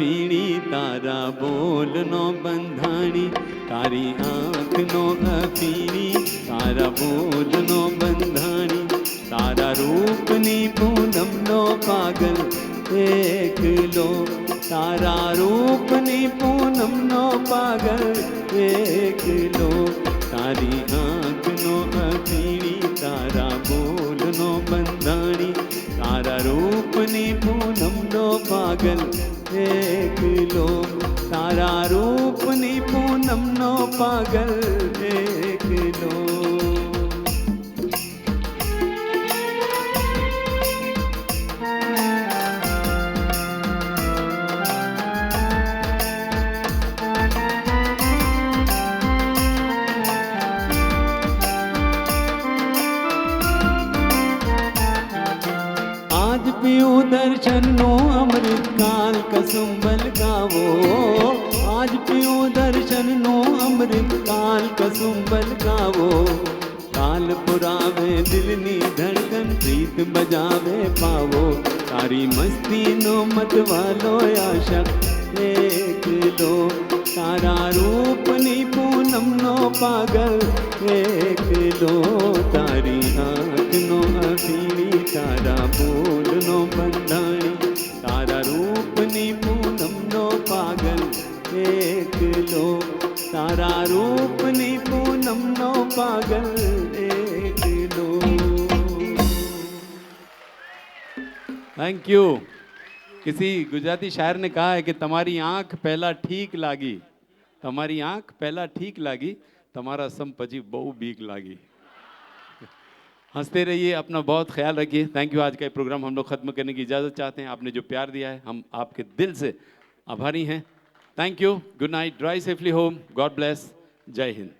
અફીણી તારા બોલનો બંધાણી તારી આંખનો અફીણી તારા બોલનો બંધાણી તારા રૂપની પૂનમનો પાગલ એકલો તારા રૂપની પૂનમનો પાગલ એકલો તારી આંખનો અફીણી તારા બોલનો બંધાણી તારા રૂપની પૂનમનો પાગલ એકલો તારા રૂપની પૂનમનો પાગલ એકલો. आज पीऊं दर्शननो अमृत काल कसुंबल गावो आज पीऊं दर्शननो अमृत काल कसुंबल गावो काल पुरावे दिलनी धड़कन प्रीत बजावे पावो तारी मस्ती नो मतवालो आशक एकलो तारा रूपनी पूनमनो पागल एकलो तारी आँखनो अफीणी तारा बोलनो બંધાણી તારા રૂપની પૂનમનો પાગલ એકલો તારા રૂપની પૂનમનો પાગલ એકલો. Thank you. किसी गुजराती शायर ने कहा है कि તમારી આંખ પહેલા ઠીક લાગી તમારી આંખ પહેલા ઠીક લાગી તમારા સમ પછી બહુ બીક લાગી. हंसते रहिए, अपना बहुत ख्याल रखिए. Thank you. आज का ये प्रोग्राम हम लोग ख़त्म करने की इजाज़त चाहते हैं. आपने जो प्यार दिया है हम आपके दिल से आभारी हैं. Thank you. Good night. Drive safely home. God bless. जय हिंद.